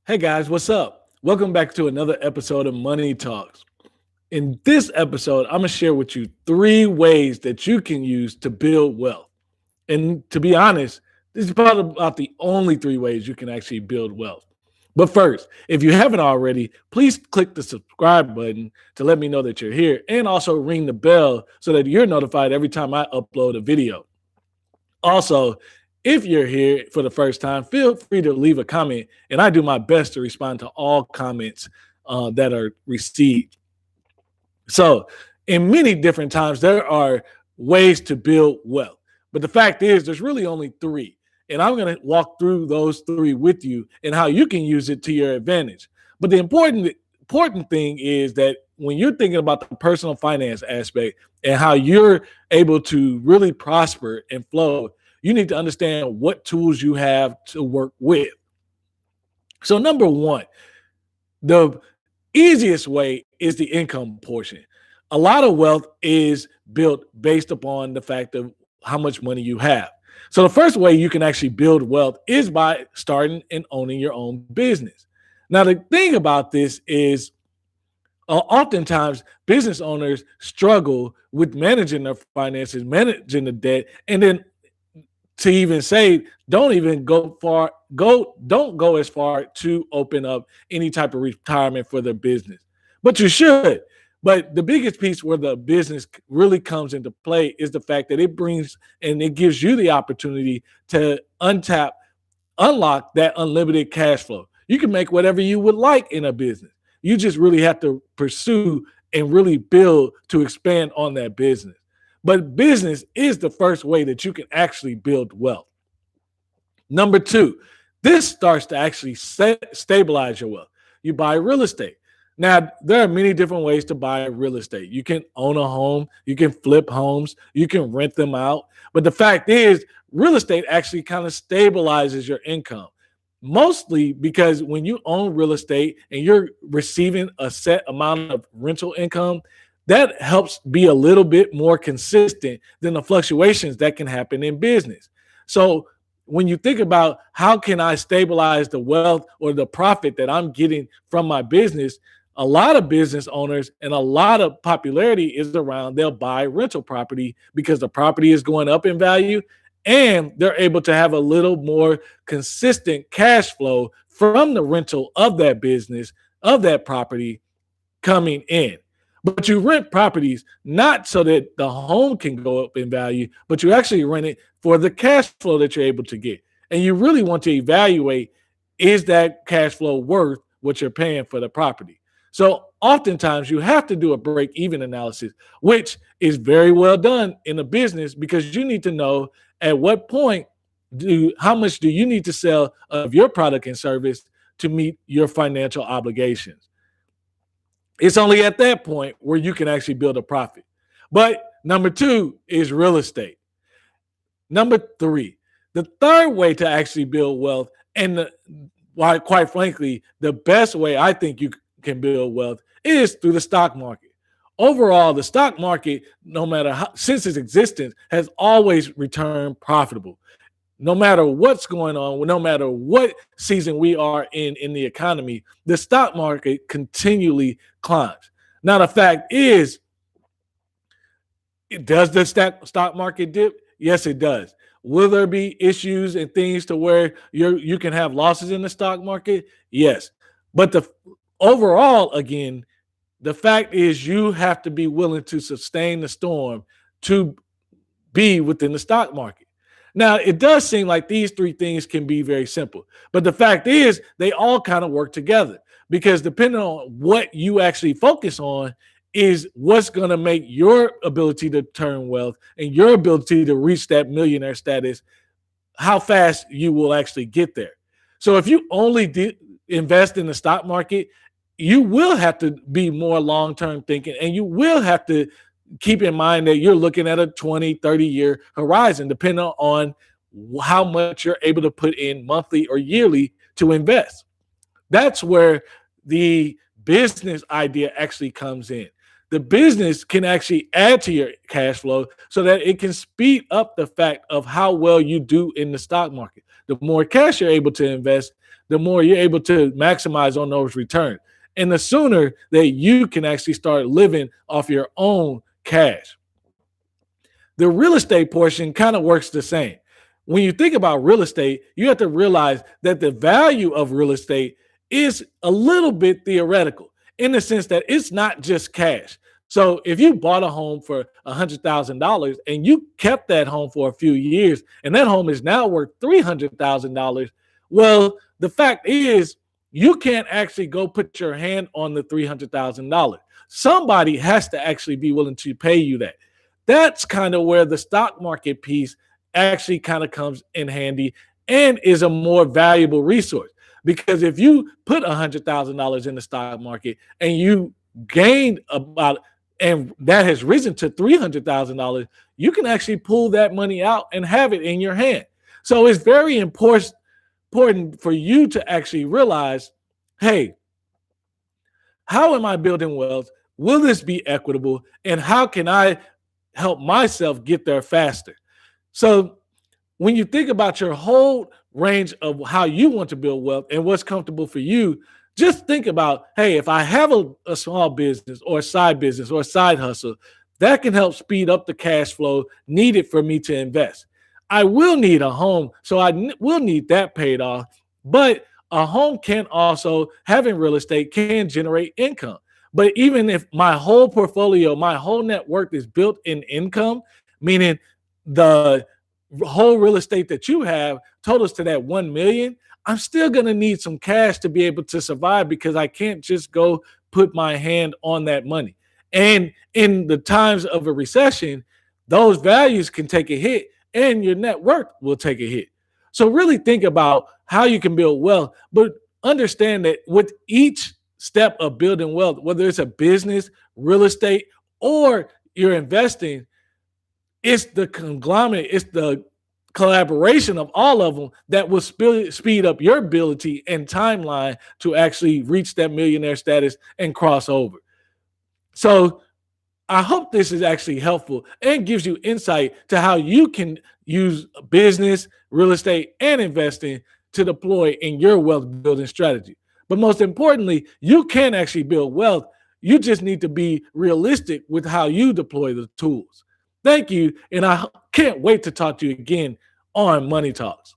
Hey guys, what's up? Welcome back to another episode of Money Talks. In this episode, I'm going to share with you three ways that you can use to build wealth. And to be honest, this is probably about the only three ways you can actually build wealth. But first, if you haven't already, please click the subscribe button to let me know that you're here and also ring the bell so that you're notified every time I upload a video. Also, if you're here for the first time, feel free to leave a comment, and I do my best to respond to all comments that are received. So, in many different times, there are ways to build wealth, but the fact is, there's really only three, and I'm going to walk through those three with you and how you can use it to your advantage. But the important thing is that when you're thinking about the personal finance aspect and how you're able to really prosper and flow, you need to understand what tools you have to work with. So, number one, the easiest way is the income portion. A lot of wealth is built based upon the fact of how much money you have. So, the first way you can actually build wealth is by starting and owning your own business. Now, the thing about this is oftentimes business owners struggle with managing their finances, managing the debt, and then to even say don't go as far to open up any type of retirement for their business, but you should. But the biggest piece where the business really comes into play is the fact that it brings and it gives you the opportunity to unlock that unlimited cash flow. You can make whatever you would like in a business. You just really have to pursue and really build to expand on that business. But business is the first way that you can actually build wealth. Number two, this starts to actually stabilize your wealth. You buy real estate. Now, there are many different ways to buy real estate. You can own a home, you can flip homes, you can rent them out. But the fact is, real estate actually kind of stabilizes your income. Mostly because when you own real estate and you're receiving a set amount of rental income, that helps be a little bit more consistent than the fluctuations that can happen in business. So when you think about how can I stabilize the wealth or the profit that I'm getting from my business, a lot of business owners and a lot of popularity is around they'll buy rental property because the property is going up in value and they're able to have a little more consistent cash flow from the rental of that business, of that property coming in. But you rent properties not so that the home can go up in value, but you actually rent it for the cash flow that you're able to get. And you really want to evaluate, is that cash flow worth what you're paying for the property? So oftentimes you have to do a break even analysis, which is very well done in a business because you need to know at what point how much do you need to sell of your product and service to meet your financial obligations. It's only at that point where you can actually build a profit. But number two is real estate. Number three, the third way to actually build wealth, and why, quite frankly, the best way I think you can build wealth is through the stock market. Overall, the stock market, no matter how, since its existence, has always returned profitable. No matter what's going on, no matter what season we are in the economy, the stock market continually climbs. Now, the fact is, does the stock market dip? Yes, it does. Will there be issues and things to where you can have losses in the stock market? Yes. But the overall, again, the fact is you have to be willing to sustain the storm to be within the stock market. Now, it does seem like these three things can be very simple, but the fact is they all kind of work together because depending on what you actually focus on is what's going to make your ability to turn wealth and your ability to reach that millionaire status, how fast you will actually get there. So if you only invest in the stock market, you will have to be more long-term thinking and you will have to keep in mind that you're looking at a 20, 30-year horizon, depending on how much you're able to put in monthly or yearly to invest. That's where the business idea actually comes in. The business can actually add to your cash flow so that it can speed up the fact of how well you do in the stock market. The more cash you're able to invest, the more you're able to maximize on those returns. And the sooner that you can actually start living off your own cash. The real estate portion kind of works the same. When you think about real estate, you have to realize that the value of real estate is a little bit theoretical in the sense that it's not just cash. So if you bought a home for $100,000 and you kept that home for a few years and that home is now worth $300,000, well, the fact is you can't actually go put your hand on the $300,000. Somebody has to actually be willing to pay you that. That's kind of where the stock market piece actually kind of comes in handy and is a more valuable resource. Because if you put $100,000 in the stock market and you gained about, and that has risen to $300,000, you can actually pull that money out and have it in your hand. So it's very important for you to actually realize, hey, how am I building wealth? Will this be equitable? And how can I help myself get there faster? So when you think about your whole range of how you want to build wealth and what's comfortable for you, just think about, hey, if I have a small business or a side hustle, that can help speed up the cash flow needed for me to invest. I will need a home, so will need that paid off, but a home can also, having real estate can generate income. But even if my whole portfolio, my whole net worth is built in income, meaning the whole real estate that you have totals to that 1 million, I'm still going to need some cash to be able to survive because I can't just go put my hand on that money. And in the times of a recession, those values can take a hit and your net worth will take a hit. So really think about how you can build wealth, but understand that with each step of building wealth, whether it's a business, real estate, or you're investing, it's the conglomerate, it's the collaboration of all of them that will speed up your ability and timeline to actually reach that millionaire status and cross over. So I hope this is actually helpful and gives you insight to how you can use business, real estate, and investing to deploy in your wealth building strategy. But most importantly, you can actually build wealth. You just need to be realistic with how you deploy the tools. Thank you. And I can't wait to talk to you again on Money Talks.